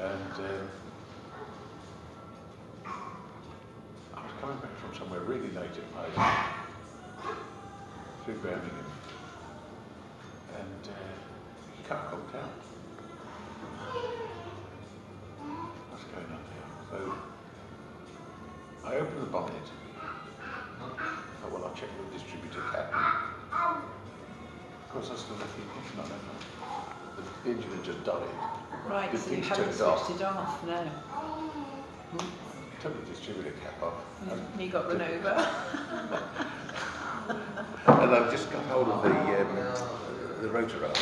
And I was coming back from somewhere really late at night through Birmingham, and you can't come down. What's going on here? So I opened the bonnet. Oh, well, I'll check the distributor cap. Of course, I was still thinking, no. The engine had just died. Right, The so you thing's haven't turned switched off. it off, no. Took the distributor cap off. And you got run over. And I've just got hold of the rotor arm.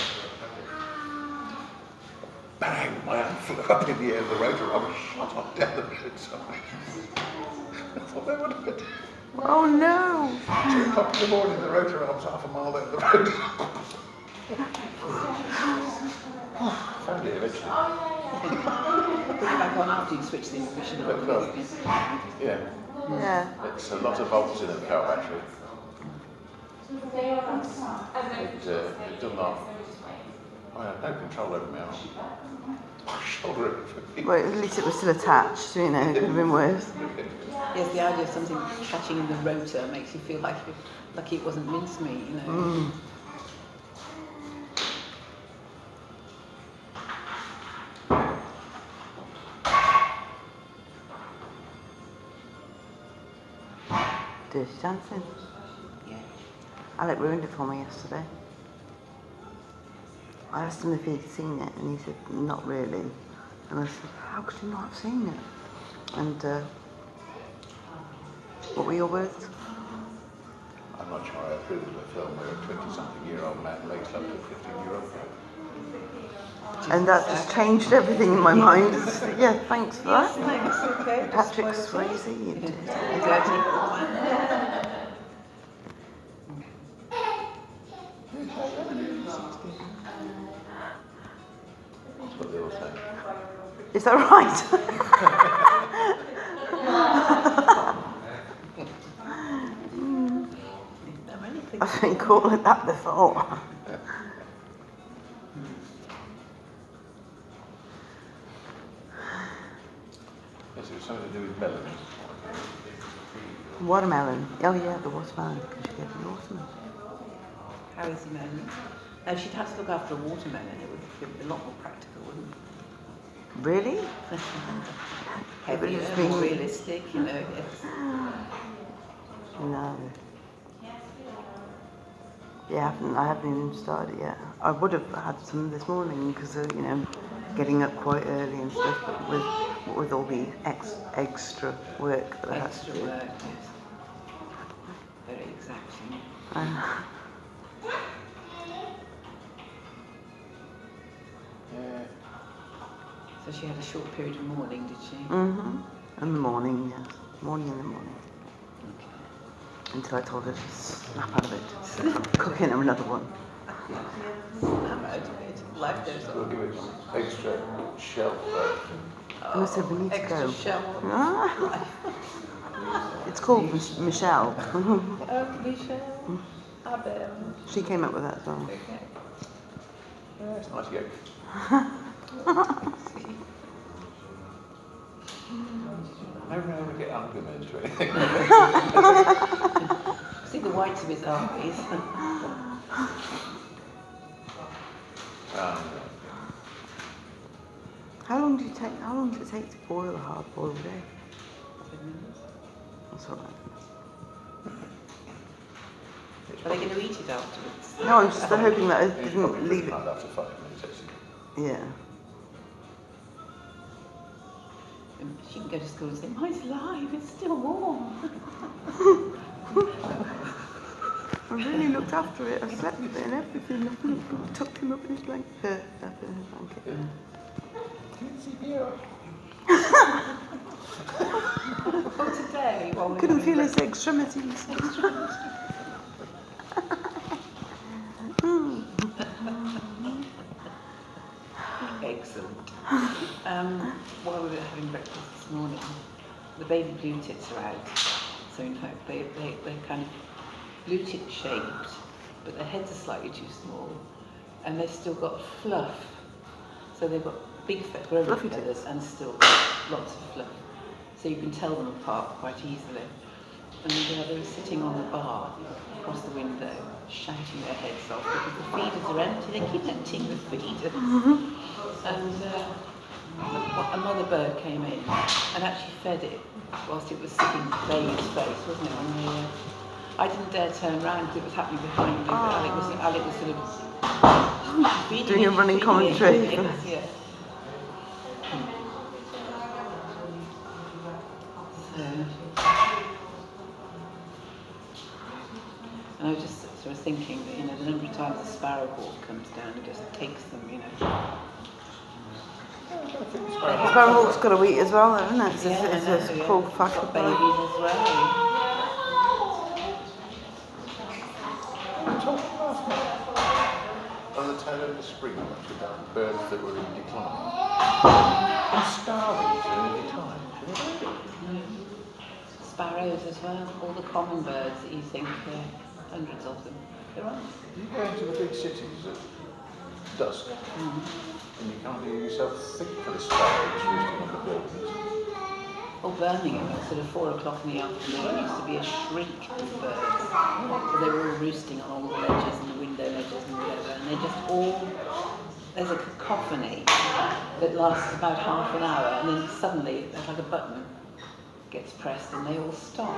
Bang! My hand flew up in the air. The rotor arm shot off down the roadside. I thought, what would I do? Oh no! 2 o'clock in the morning, the rotor arm's half a mile down the road. Found it eventually. Put it back on after you switch the ignition But, on. yeah, Yeah. it's a lot of volts in a car battery. It done not. I had no control over my arm. Shoulder it for me. Well, at least it was still attached, you know, it could have been worse. Yes, the idea of something catching in the rotor makes you feel like it wasn't mincemeat, you know. Dirty Dancing. Yeah. Alec ruined it for me yesterday. I asked him if he'd seen it, and he said, not really. And I said, how could you not have seen it? And what were your words? I'm not sure I approve of a film where a 20-something-year-old man makes up to a 15-year-old girl. And that just changed everything in my mind. Yeah, thanks for that. Thanks, okay. Patrick Swayze, you did. Exactly. That's what they all say. Is that right? I've been caught like that before. Yes, it was something to do with melons. Watermelon. Oh yeah, the watermelon. Because you get the watermelon. How is the melon? Now, if she'd had to look after a watermelon, it would be a lot more practical, wouldn't it? Really? Heavier, just been- more realistic, you know. Yes. No. Yeah, I haven't even started yet. I would have had some this morning because of, you know, getting up quite early and stuff, but with all the extra work that I had to Extra do. work, yes. Very exacting. Yeah. So she had a short period of mourning, did she? In the morning, yes. Morning in the morning. Okay. Until I told her to snap out of it. Cooking her another one. I'm out of it. Life goes We'll on. give it some extra shelf. And I said, we need to Extra go. shell. It's called Michelle. Oh, Michelle. Abel. She came up with that song. Okay. Yeah, it's nice yolk. I don't know how to get argument or anything. See the whites of his eyes. How long does it take to boil a hard boiled egg? 7 minutes. That's all right. Are they going to eat it afterwards? No, I'm just hoping that I didn't leave it. After 5 minutes, actually. Yeah. She can go to school and say, mine's live, it's still warm. I really looked after it. I slept with it and everything. I tucked him up in his blanket. Up in his blanket. For today, while we're Couldn't having feel his extremities. Excellent. While we were having breakfast this morning, the baby blue tits are out. So in fact, they're kind of blue tit shaped, but their heads are slightly too small, and they've still got fluff. So they've got big grown Fluffy feathers and still lots of fluff. So you can tell them apart quite easily. And they were sitting on the bar across the window, shouting their heads off because the feeders are empty. They keep emptying the feeders. And a mother bird came in and actually fed it whilst it was sitting baby's face, wasn't it? And I didn't dare turn around because it was happening behind me, but Alec was sort of feeding Doing a running commentary. Yeah. And I was just sort of thinking that, you know, the number of times a sparrowhawk comes down and just takes them, you know. Sparrowhawk's got a wheat as well, though, isn't it? It's a yeah. cool fact. Got babies as well. On the tail of the spring, much about birds that were in decline. And starlings are in decline. Sparrows as well, all the common birds that you think, hundreds of them. There are. You go into the big cities at dusk, and you can't hear yourself think for the sparrows roosting on the buildings. Or Birmingham, at sort of 4 o'clock in the afternoon, used to be a shriek of birds. So they were all roosting on all the ledges and the window ledges and whatever, and they just all, there's a cacophony that lasts about half an hour, and then suddenly there's like a button gets pressed and they all stop.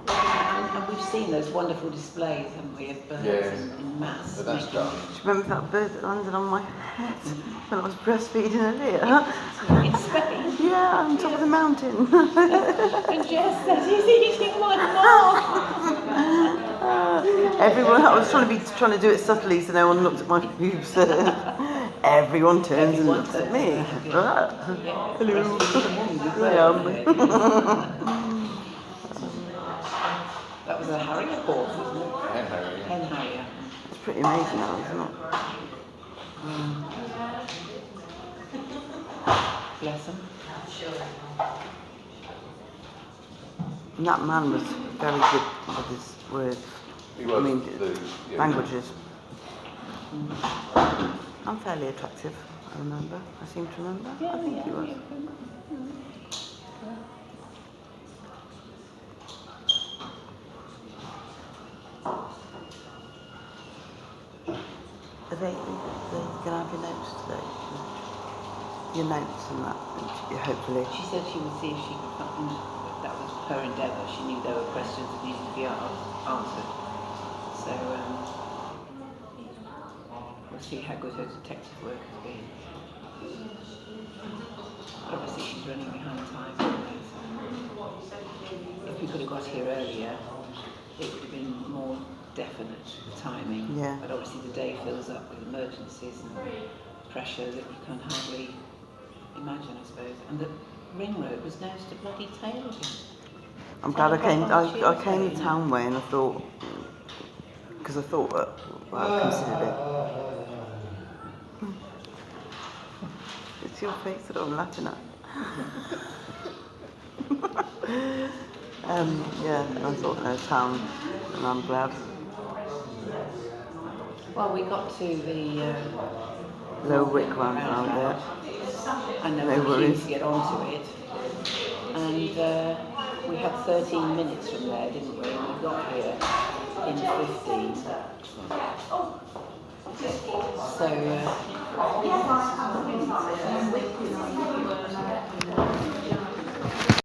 And we've seen those wonderful displays, haven't we, of birds in mass. But that's done. Do you remember that bird that landed on my head when I was breastfeeding earlier? In Spain. Yeah, on top of the mountain. And Jess said he's eating my mom. Everyone, I was trying to do it subtly so no one looked at my boobs. Everyone turns and looks at me. Hello. That was a harrier horse, wasn't it? Hen harrier. Hen harrier. It's pretty amazing now, isn't it? Bless them. And that man was very good with his words. He was I mean, yeah. languages. I'm fairly attractive, I remember. I seem to remember. I think he was. Are they going to have your notes today? Your notes and that, and hopefully. She said she would see if she could find, that was her endeavour. She knew there were questions that needed to be answered. So we'll see how good her detective work has been. Obviously she's running behind time. So if we could have got here earlier, it would have been more definite timing. Yeah. But obviously the day fills up with emergencies and pressure that you can hardly imagine, I suppose. And the ring road was nose to bloody tail again. I'm glad I came the town way, and I thought, because I thought, I considered it. It's your face that I'm laughing at. Yeah, I thought no town, and I'm glad. Well, we got to the Low Wick roundabout. and there No were worries. queues to get onto it. And we had 13 minutes from there, didn't we? And we got here in 15. So